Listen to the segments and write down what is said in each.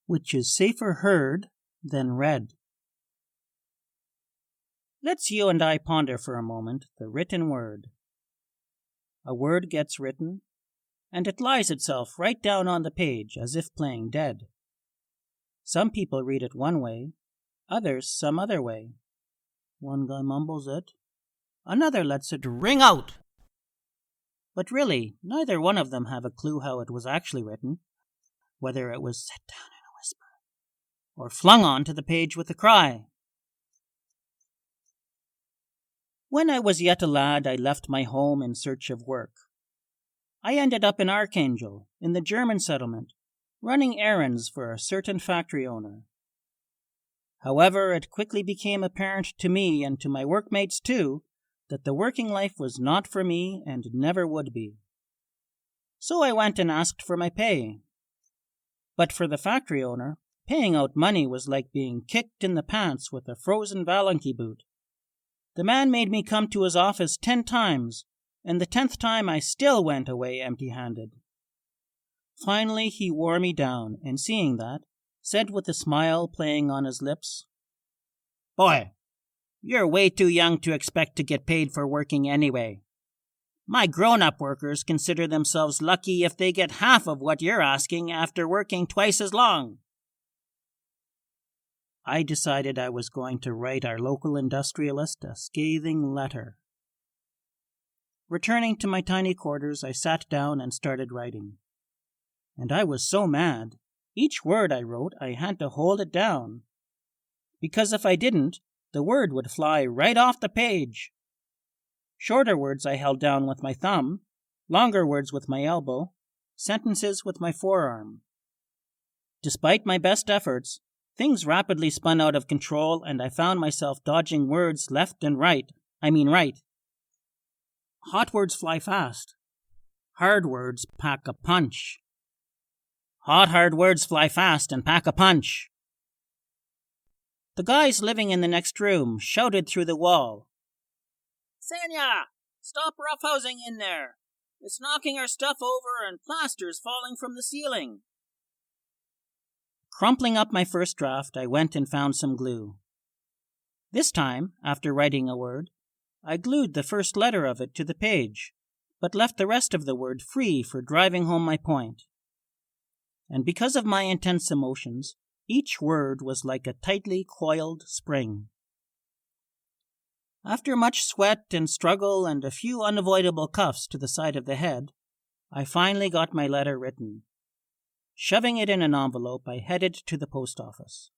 which is safer heard than read. Let's you and I ponder for a moment the written word. A word gets written, and it lies itself right down on the page as if playing dead. Some people read it one way, others some other way. One guy mumbles it, another lets it ring out. But really, neither one of them have a clue how it was actually written, whether it was set down in a whisper, or flung onto the page with a cry. When I was yet a lad, I left my home in search of work. I ended up in Archangel, in the German settlement, running errands for a certain factory owner. However, it quickly became apparent to me and to my workmates too that the working life was not for me and never would be. So I went and asked for my pay. But for the factory owner, paying out money was like being kicked in the pants with a frozen Valanky boot. The man made me come to his office 10 times, and the 10th time I still went away empty-handed. Finally he wore me down, and seeing that, said with a smile playing on his lips, "Boy, you're way too young to expect to get paid for working anyway. My grown-up workers consider themselves lucky if they get half of what you're asking after working twice as long." I decided I was going to write our local industrialist a scathing letter. Returning to my tiny quarters, I sat down and started writing. And I was so mad. Each word I wrote, I had to hold it down. Because if I didn't, the word would fly right off the page. Shorter words I held down with my thumb, longer words with my elbow, sentences with my forearm. Despite my best efforts, things rapidly spun out of control, and I found myself dodging words left and right. Right. Hot words fly fast. Hard words pack a punch. Hard words fly fast and pack a punch. The guys living in the next room shouted through the wall, "Senya, stop roughhousing in there. It's knocking our stuff over and plaster's falling from the ceiling." Crumpling up my first draft, I went and found some glue. This time, after writing a word, I glued the first letter of it to the page, but left the rest of the word free for driving home my point. And because of my intense emotions, each word was like a tightly coiled spring. After much sweat and struggle and a few unavoidable cuffs to the side of the head, I finally got my letter written. Shoving it in an envelope, I headed to the post office.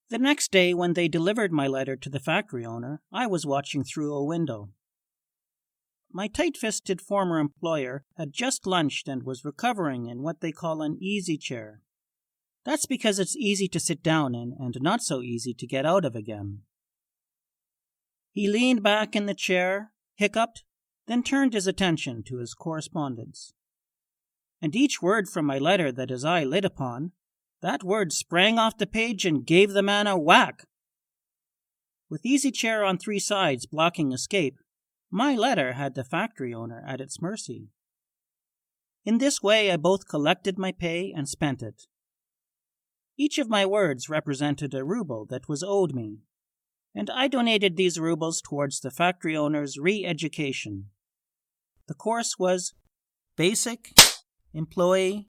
The next day, when they delivered my letter to the factory owner, I was watching through a window. My tight-fisted former employer had just lunched and was recovering in what they call an easy chair. That's because it's easy to sit down in and not so easy to get out of again. He leaned back in the chair, hiccuped, then turned his attention to his correspondence. And each word from my letter that his eye lit upon, that word sprang off the page and gave the man a whack. With easy chair on 3 sides blocking escape, my letter had the factory owner at its mercy. In this way, I both collected my pay and spent it. Each of my words represented a ruble that was owed me, and I donated these rubles towards the factory owner's re-education. The course was Basic Employee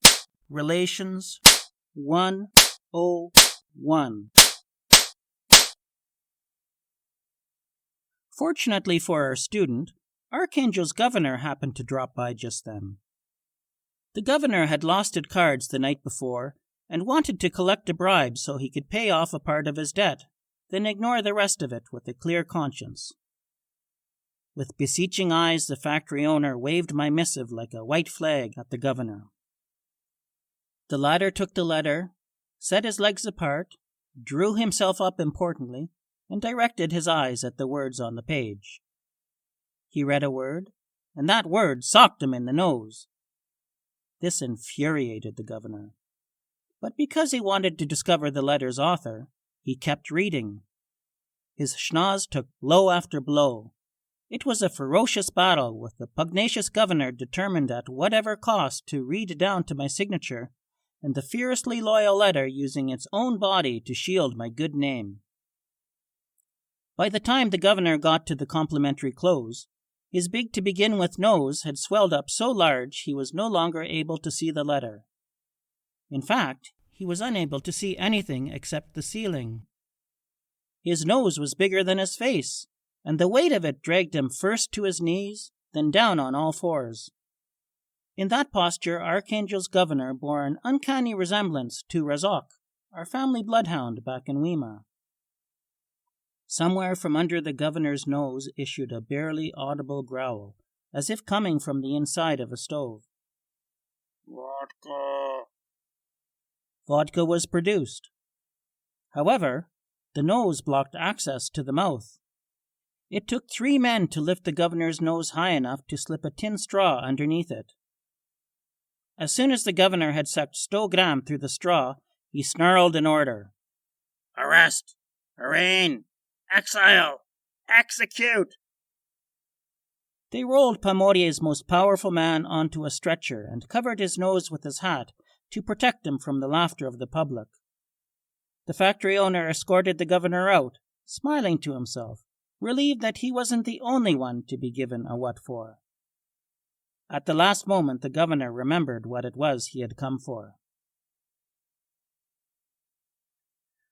Relations 101. Fortunately for our student, Archangel's governor happened to drop by just then. The governor had lost at cards the night before and wanted to collect a bribe so he could pay off a part of his debt, then ignore the rest of it with a clear conscience. With beseeching eyes, the factory owner waved my missive like a white flag at the governor. The latter took the letter, set his legs apart, drew himself up importantly, and directed his eyes at the words on the page. He read a word, and that word socked him in the nose. This infuriated the governor. But because he wanted to discover the letter's author, he kept reading. His schnoz took blow after blow. It was a ferocious battle, with the pugnacious governor determined at whatever cost to read down to my signature, and the fiercely loyal letter using its own body to shield my good name. By the time the governor got to the complimentary close, his big-to-begin-with nose had swelled up so large he was no longer able to see the letter. In fact, he was unable to see anything except the ceiling. His nose was bigger than his face, and the weight of it dragged him first to his knees, then down on all fours. In that posture, Archangel's governor bore an uncanny resemblance to Razok, our family bloodhound back in Weimar. Somewhere from under the governor's nose issued a barely audible growl, as if coming from the inside of a stove. Vodka. Vodka was produced. However, the nose blocked access to the mouth. It took 3 men to lift the governor's nose high enough to slip a tin straw underneath it. As soon as the governor had sucked 100 gram through the straw, he snarled an order. Arrest! Arraign! Exile! Execute! They rolled Pomorye's most powerful man onto a stretcher and covered his nose with his hat to protect him from the laughter of the public. The factory owner escorted the governor out, smiling to himself, relieved that he wasn't the only one to be given a what for. At the last moment, the governor remembered what it was he had come for.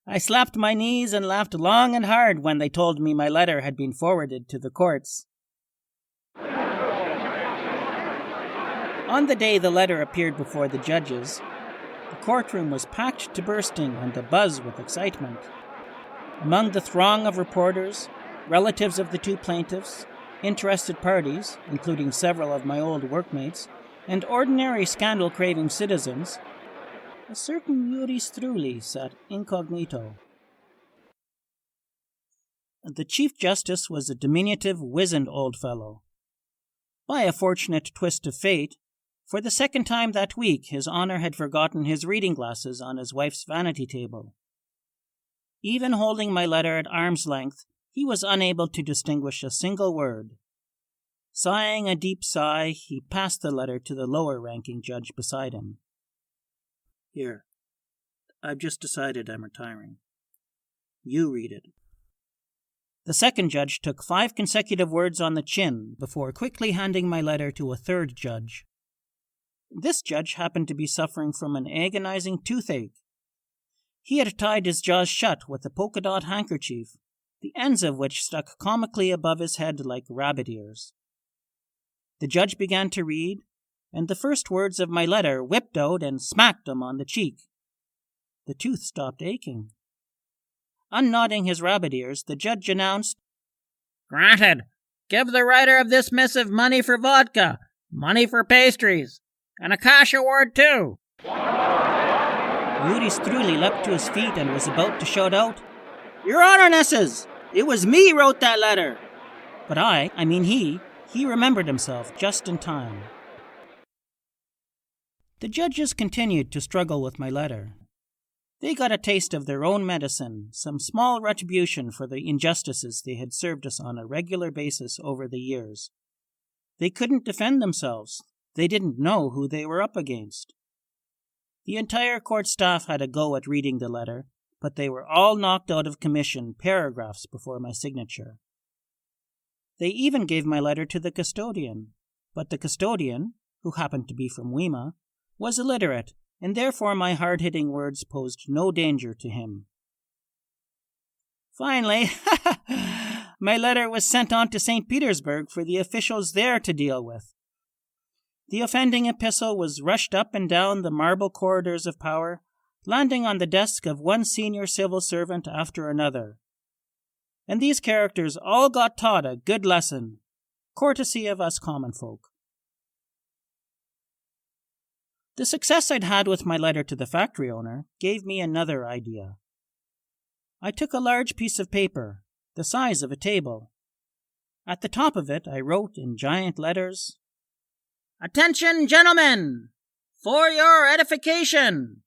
I slapped my knees and laughed long and hard when they told me my letter had been forwarded to the courts. On the day the letter appeared before the judges, the courtroom was packed to bursting and abuzz with excitement. Among the throng of reporters, relatives of the 2 plaintiffs, interested parties, including several of my old workmates, and ordinary scandal-craving citizens, a certain Yuri Struli sat incognito. The Chief Justice was a diminutive, wizened old fellow. By a fortunate twist of fate, for the second time that week His Honor had forgotten his reading glasses on his wife's vanity table. Even holding my letter at arm's length, he was unable to distinguish a single word. Sighing a deep sigh, he passed the letter to the lower-ranking judge beside him. Here, I've just decided I'm retiring. You read it. The second judge took 5 consecutive words on the chin before quickly handing my letter to a third judge. This judge happened to be suffering from an agonizing toothache. He had tied his jaws shut with a polka-dot handkerchief, the ends of which stuck comically above his head like rabbit ears. The judge began to read, and the first words of my letter whipped out and smacked him on the cheek. The tooth stopped aching. Unknodding his rabbit ears, the judge announced, Granted. Give the writer of this missive money for vodka, money for pastries, and a cash award too. Yuri Struli leapt to his feet and was about to shout out, Your Honornesses! It was me wrote that letter! But he remembered himself just in time. The judges continued to struggle with my letter. They got a taste of their own medicine, some small retribution for the injustices they had served us on a regular basis over the years. They couldn't defend themselves. They didn't know who they were up against. The entire court staff had a go at reading the letter, but they were all knocked out of commission paragraphs before my signature. They even gave my letter to the custodian, but the custodian, who happened to be from Weimar, was illiterate, and therefore my hard-hitting words posed no danger to him. Finally, my letter was sent on to St. Petersburg for the officials there to deal with. The offending epistle was rushed up and down the marble corridors of power, landing on the desk of one senior civil servant after another. And these characters all got taught a good lesson, courtesy of us common folk. The success I'd had with my letter to the factory owner gave me another idea. I took a large piece of paper, the size of a table. At the top of it I wrote in giant letters, Attention, gentlemen! For your edification!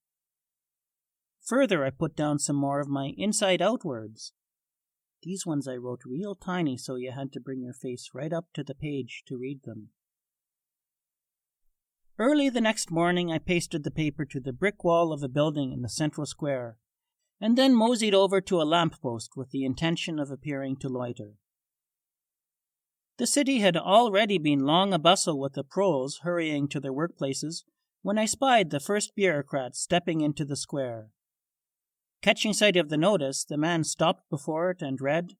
Further, I put down some more of my inside-out words. These ones I wrote real tiny so you had to bring your face right up to the page to read them. Early the next morning I pasted the paper to the brick wall of a building in the central square, and then moseyed over to a lamp-post with the intention of appearing to loiter. The city had already been long abustle with the proles hurrying to their workplaces when I spied the first bureaucrat stepping into the square. Catching sight of the notice, the man stopped before it and read,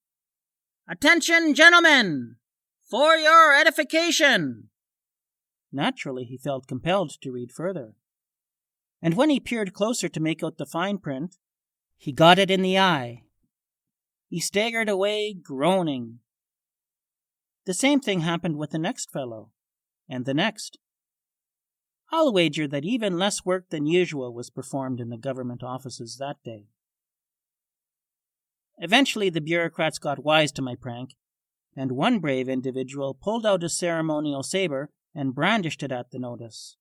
"Attention, gentlemen! For your edification!" Naturally, he felt compelled to read further. And when he peered closer to make out the fine print, he got it in the eye. He staggered away, groaning. The same thing happened with the next fellow, and the next. I'll wager that even less work than usual was performed in the government offices that day. Eventually, the bureaucrats got wise to my prank, and one brave individual pulled out his ceremonial saber and brandished it at the notice.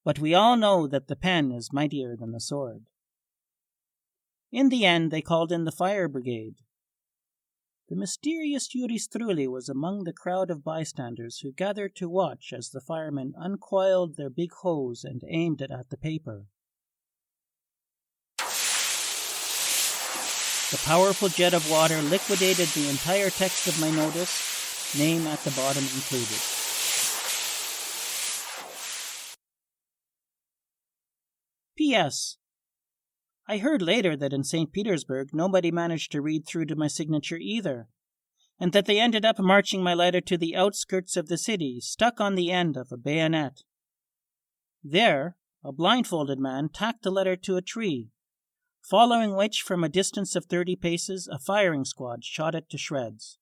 But we all know that the pen is mightier than the sword. In the end, they called in the fire brigade. The mysterious Juris Trulli was among the crowd of bystanders who gathered to watch as the firemen uncoiled their big hose and aimed it at the paper. The powerful jet of water liquidated the entire text of my notice, name at the bottom included. P.S. I heard later that in St. Petersburg nobody managed to read through to my signature either, and that they ended up marching my letter to the outskirts of the city, stuck on the end of a bayonet. There, a blindfolded man tacked the letter to a tree, following which, from a distance of 30 paces, a firing squad shot it to shreds.